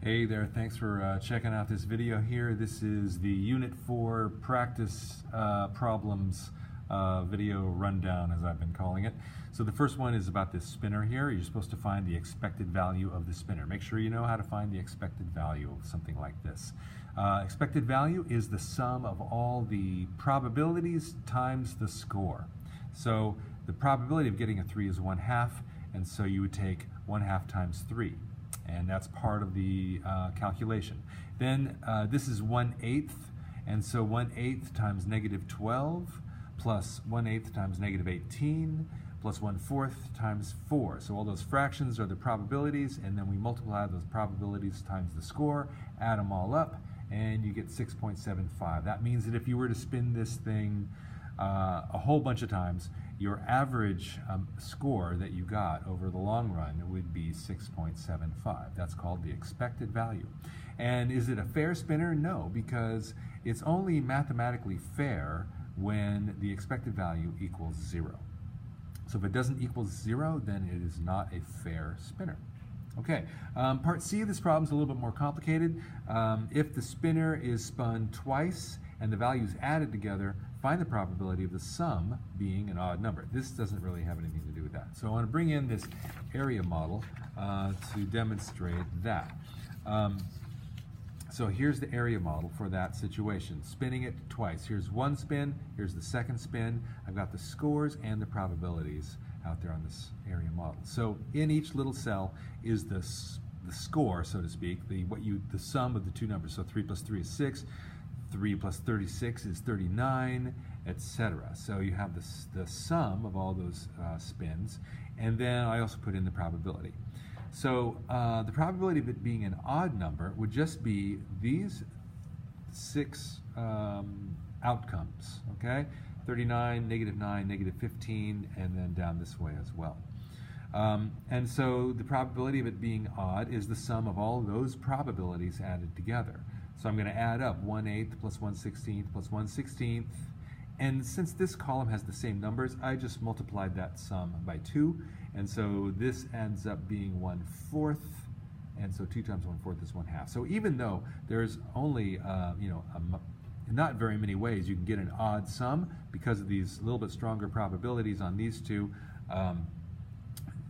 Hey there, thanks for checking out this video here. This is the Unit 4 practice problems video rundown, as I've been calling it. So the first one is about this spinner here. You're supposed to find the expected value of the spinner. Make sure you know how to find the expected value of something like this. Expected value is the sum of all the probabilities times the score. So the probability of getting a 3 is 1/2, and so you would take 1/2 times 3. And that's part of the calculation. Then this is 1/8, and so 1/8 times -12 plus 1/8 times -18 plus 1/4 times 4. So all those fractions are the probabilities, and then we multiply those probabilities times the score, add them all up, and you get 6.75. That means that if you were to spin this thing a whole bunch of times, your average score that you got over the long run would be 6.75. That's called the expected value. And is it a fair spinner? No, because it's only mathematically fair when the expected value equals 0. So if it doesn't equal 0, then it is not a fair spinner. Okay, part C of this problem is a little bit more complicated. If the spinner is spun twice and the values added together, find the probability of the sum being an odd number. This doesn't really have anything to do with that. So I want to bring in this area model to demonstrate that. So here's the area model for that situation, spinning it twice. Here's one spin, here's the second spin. I've got the scores and the probabilities out there on this area model. So in each little cell is the score, so to speak, the sum of the two numbers. So 3 plus 3 is 6. 3 plus 36 is 39, etc. So you have the sum of all those spins, and then I also put in the probability. So the probability of it being an odd number would just be these 6 outcomes, okay? 39, -9, -15, and then down this way as well. And so the probability of it being odd is the sum of all those probabilities added together. So I'm going to add up 1/8 plus 1/16 plus 1/16, and since this column has the same numbers, I just multiplied that sum by 2, and so this ends up being 1/4, and so 2 times 1/4 is 1/2. So even though there's only not very many ways you can get an odd sum because of these little bit stronger probabilities on these two,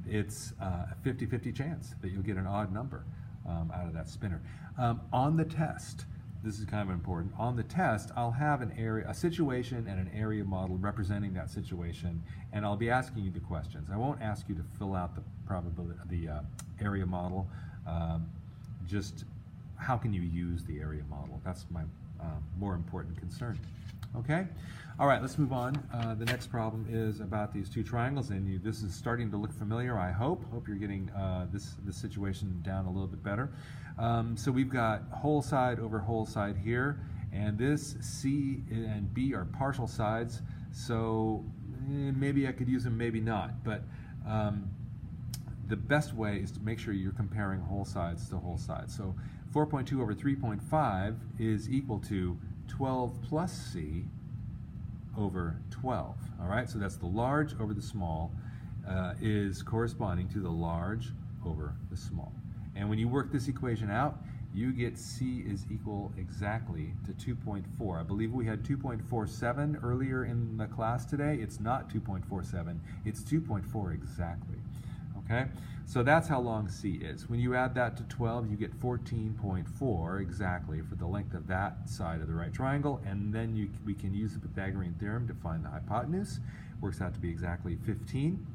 it's a 50-50 chance that you'll get an odd number out of that spinner. On the test, this is kind of important, on the test I'll have a situation and an area model representing that situation, and I'll be asking you the questions. I won't ask you to fill out the area model, just how can you use the area model? That's my more important concern. Okay? All right, let's move on. The next problem is about these two triangles, and this is starting to look familiar, I hope. Hope you're getting this situation down a little bit better. So we've got whole side over whole side here, and this C and B are partial sides, so maybe I could use them, maybe not, but the best way is to make sure you're comparing whole sides to whole sides. So 4.2 over 3.5 is equal to 12 plus C over 12. All right, so that's the large over the small is corresponding to the large over the small. And when you work this equation out, you get C is equal exactly to 2.4. I believe we had 2.47 earlier in the class today. It's not 2.47, it's 2.4 exactly. Okay, so that's how long C is. When you add that to 12, you get 14.4 exactly for the length of that side of the right triangle, and then we can use the Pythagorean theorem to find the hypotenuse. Works out to be exactly 15.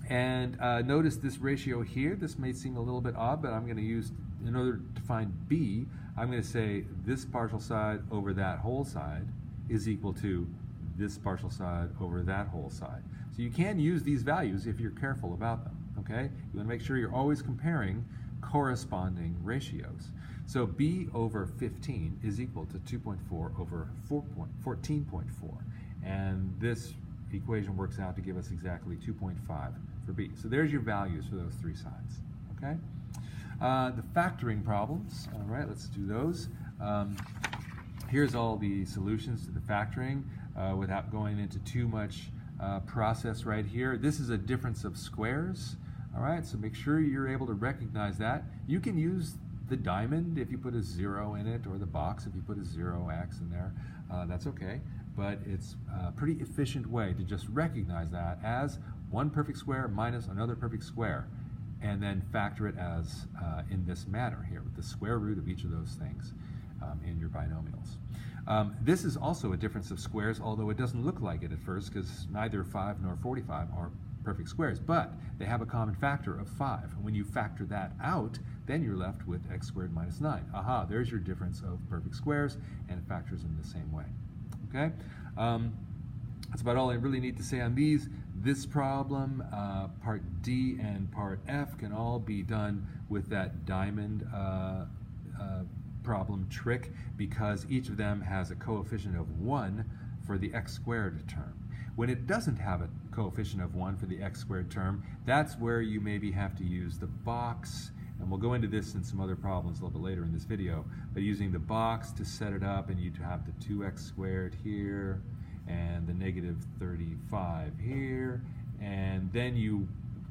Notice this ratio here. This may seem a little bit odd, but I'm going to use, in order to find B, I'm going to say this partial side over that whole side is equal to this partial side over that whole side. So you can use these values if you're careful about them, okay? You want to make sure you're always comparing corresponding ratios. So B over 15 is equal to 2.4 over 14.4, and this equation works out to give us exactly 2.5 for B. So there's your values for those three sides, okay? The factoring problems, all right, let's do those. Here's all the solutions to the factoring without going into too much process right here. This is a difference of squares. All right, so make sure you're able to recognize that. You can use the diamond if you put a 0 in it, or the box if you put a 0x in there. That's okay, but it's a pretty efficient way to just recognize that as one perfect square minus another perfect square, and then factor it as in this manner here, with the square root of each of those things in your binomials. This is also a difference of squares, although it doesn't look like it at first, because neither 5 nor 45 are perfect squares, but they have a common factor of 5. And when you factor that out, then you're left with x squared minus 9. Aha, there's your difference of perfect squares, and it factors in the same way. Okay? That's about all I really need to say on these. This problem, part D and part F, can all be done with that diamond problem trick, because each of them has a coefficient of 1 for the x squared term. When it doesn't have a coefficient of 1 for the x squared term, that's where you maybe have to use the box, and we'll go into this in some other problems a little bit later in this video, but using the box to set it up, and you'd have the 2x squared here, and the negative 35 here, and then you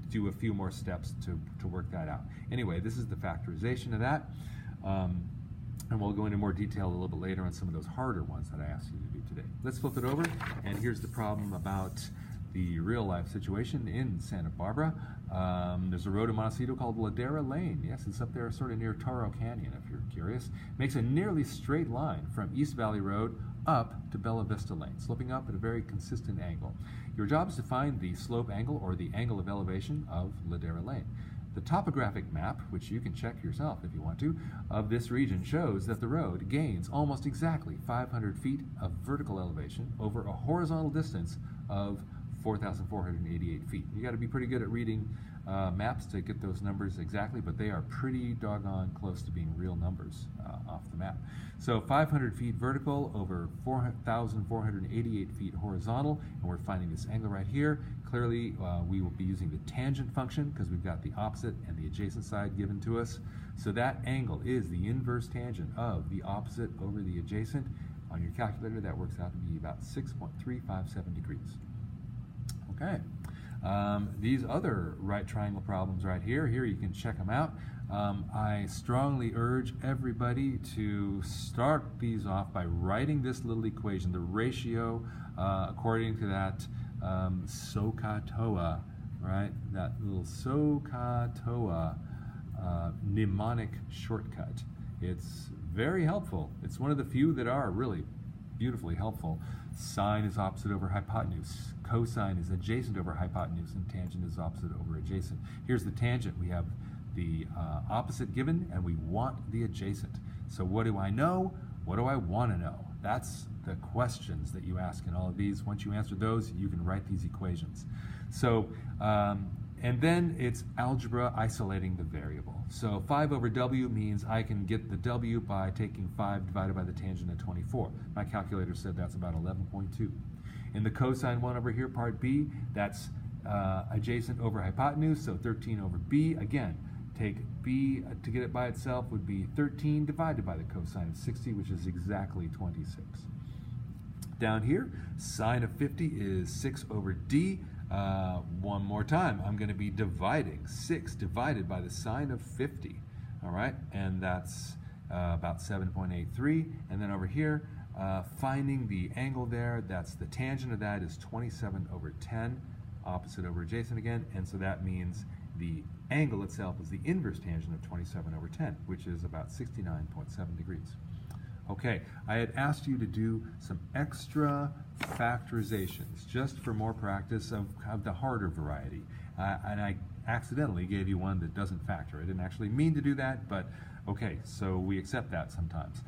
do a few more steps to work that out. Anyway, this is the factorization of that. And we'll go into more detail a little bit later on some of those harder ones that I asked you to do today. Let's flip it over, and here's the problem about the real-life situation in Santa Barbara. There's a road in Montecito called Ladera Lane. Yes, it's up there sort of near Toro Canyon, if you're curious. Makes a nearly straight line from East Valley Road up to Bella Vista Lane, sloping up at a very consistent angle. Your job is to find the slope angle, or the angle of elevation, of Ladera Lane. The topographic map, which you can check yourself if you want to, of this region shows that the road gains almost exactly 500 feet of vertical elevation over a horizontal distance of 4,488 feet. You got to be pretty good at reading maps to get those numbers exactly, but they are pretty doggone close to being real numbers off the map. So 500 feet vertical over 4,488 feet horizontal, and we're finding this angle right here. Clearly, we will be using the tangent function because we've got the opposite and the adjacent side given to us. So that angle is the inverse tangent of the opposite over the adjacent. On your calculator, that works out to be about 6.357 degrees. Okay. These other right triangle problems right here you can check them out. I strongly urge everybody to start these off by writing this little equation, the ratio according to that SOHCAHTOA, right? That little SOHCAHTOA mnemonic shortcut. It's very helpful. It's one of the few that are really beautifully helpful. Sine is opposite over hypotenuse. Cosine is adjacent over hypotenuse, and tangent is opposite over adjacent. Here's the tangent. We have the opposite given, and we want the adjacent. So what do I know? What do I want to know? That's the questions that you ask in all of these. Once you answer those, you can write these equations. So, and then it's algebra isolating the variable. So 5 over w means I can get the w by taking 5 divided by the tangent of 24. My calculator said that's about 11.2. In the cosine one over here, part b, that's adjacent over hypotenuse, so 13 over b. Again, take b to get it by itself would be 13 divided by the cosine of 60, which is exactly 26. Down here, sine of 50 is 6 over d. One more time, I'm going to be dividing 6 divided by the sine of 50, all right, and that's about 7.83. And then over here, finding the angle there, that's the tangent of that is 27 over 10, opposite over adjacent again, and so that means the angle itself is the inverse tangent of 27 over 10, which is about 69.7 degrees. Okay, I had asked you to do some extra factorizations just for more practice of the harder variety. And I accidentally gave you one that doesn't factor. I didn't actually mean to do that, but okay, so we accept that sometimes.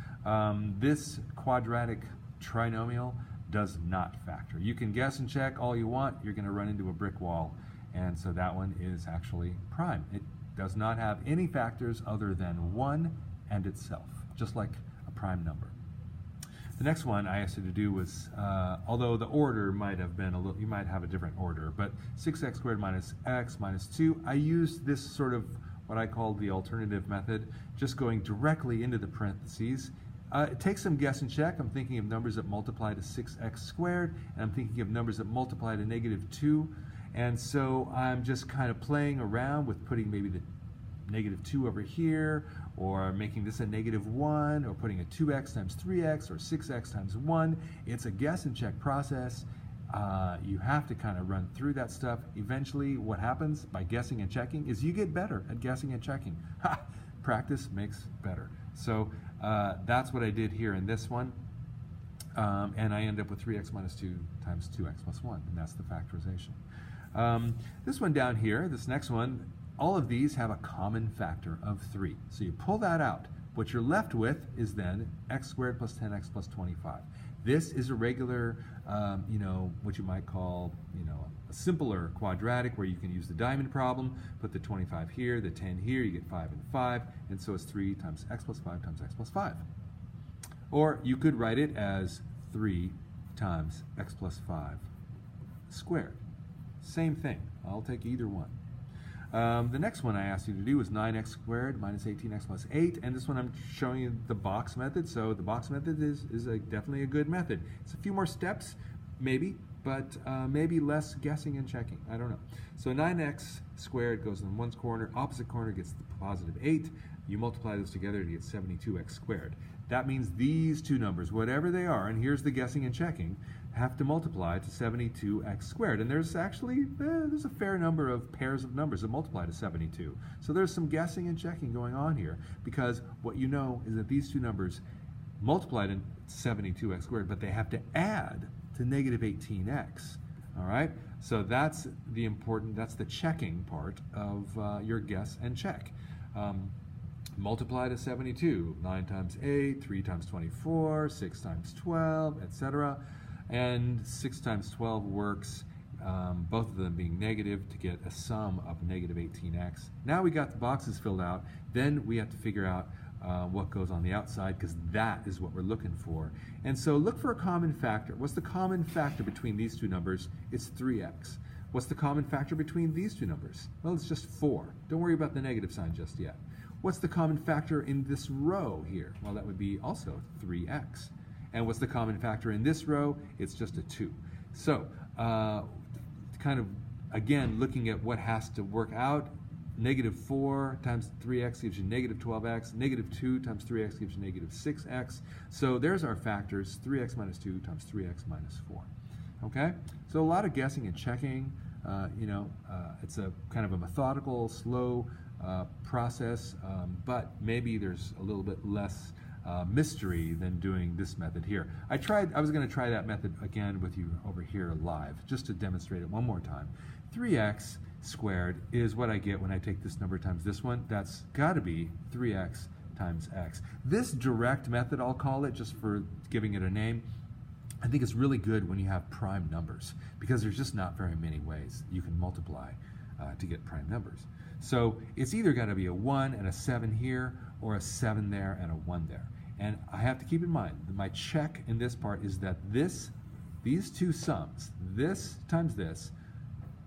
This quadratic trinomial does not factor. You can guess and check all you want, you're going to run into a brick wall, and so that one is actually prime. It does not have any factors other than 1 and itself, just like prime number. The next one I asked you to do was, although the order might have been a little, you might have a different order, but 6x squared minus x minus 2, I used this sort of what I called the alternative method, just going directly into the parentheses. It takes some guess and check. I'm thinking of numbers that multiply to 6x squared, and I'm thinking of numbers that multiply to negative 2. And so I'm just kind of playing around with putting maybe the -2 over here, or making this a -1, or putting a 2x times 3x, or 6x times 1. It's a guess and check process. You have to kind of run through that stuff. Eventually, what happens by guessing and checking is you get better at guessing and checking. Practice makes better. So that's what I did here in this one. And I end up with 3x minus 2 times 2x plus 1, and that's the factorization. This one down here, this next one, all of these have a common factor of 3. So you pull that out. What you're left with is then x squared plus 10x plus 25. This is a regular, what you might call, a simpler quadratic where you can use the diamond problem, put the 25 here, the 10 here, you get 5 and 5, and so it's 3 times x plus 5 times x plus 5. Or you could write it as 3 times x plus 5 squared. Same thing. I'll take either one. The next one I asked you to do is 9x squared minus 18x plus 8, and this one I'm showing you the box method, so the box method is definitely a good method. It's a few more steps, maybe, but maybe less guessing and checking. I don't know. So 9x squared goes in one corner, opposite corner gets the positive 8. You multiply those together to get 72x squared. That means these two numbers, whatever they are, and here's the guessing and checking, have to multiply to 72x squared. And there's actually, there's a fair number of pairs of numbers that multiply to 72. So there's some guessing and checking going on here, because what you know is that these two numbers multiply to 72x squared, but they have to add to negative 18x. All right? So that's the important, that's the checking part of your guess and check. Multiply to 72, 9 times 8, 3 times 24, 6 times 12, etc. And 6 times 12 works, both of them being negative, to get a sum of negative 18x. Now we got the boxes filled out, then we have to figure out what goes on the outside, because that is what we're looking for. And so look for a common factor. What's the common factor between these two numbers? It's 3x. What's the common factor between these two numbers? Well, it's just 4. Don't worry about the negative sign just yet. What's the common factor in this row here? Well, that would be also 3x. And what's the common factor in this row? It's just a 2. So, kind of, again, looking at what has to work out, negative 4 times 3x gives you negative 12x. Negative 2 times 3x gives you negative 6x. So there's our factors, 3x minus 2 times 3x minus 4. Okay? So a lot of guessing and checking. It's a kind of a methodical, slow process, but maybe there's a little bit less mystery than doing this method here. I was going to try that method again with you over here live, just to demonstrate it one more time. 3x squared is what I get when I take this number times this one. That's got to be 3x times x. This direct method, I'll call it, just for giving it a name, I think it's really good when you have prime numbers, because there's just not very many ways you can multiply to get prime numbers. So it's either got to be a 1 and a 7 here, or a 7 there and a 1 there. And I have to keep in mind that my check in this part is that these two sums, this times this,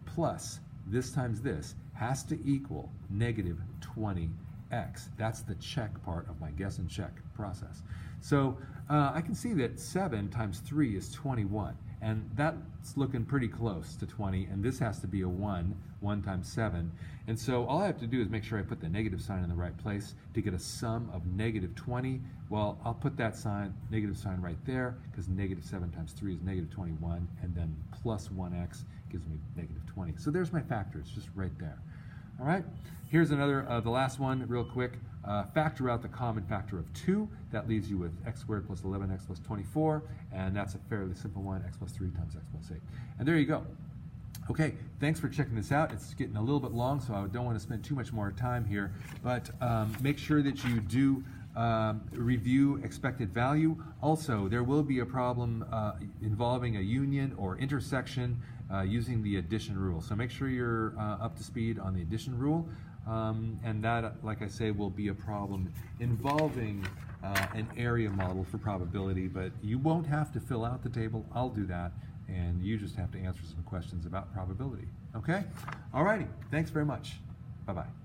plus this times this, has to equal negative 20x. That's the check part of my guess and check process. So I can see that 7 times 3 is 21, and that's looking pretty close to 20, and this has to be a 1 times 7. And so all I have to do is make sure I put the negative sign in the right place to get a sum of negative 20. Well, I'll put that negative sign right there, because negative 7 times 3 is negative 21, and then plus 1x gives me negative 20. So there's my factor. It's just right there. All right, here's another, the last one, real quick. Factor out the common factor of 2. That leaves you with x squared plus 11x plus 24, and that's a fairly simple one, x plus 3 times x plus 8. And there you go. Okay, thanks for checking this out. It's getting a little bit long, so I don't want to spend too much more time here, but make sure that you do review expected value. Also, there will be a problem involving a union or intersection using the addition rule. So make sure you're up to speed on the addition rule. And that, like I say, will be a problem involving an area model for probability, but you won't have to fill out the table. I'll do that, and you just have to answer some questions about probability. Okay? All righty. Thanks very much. Bye-bye.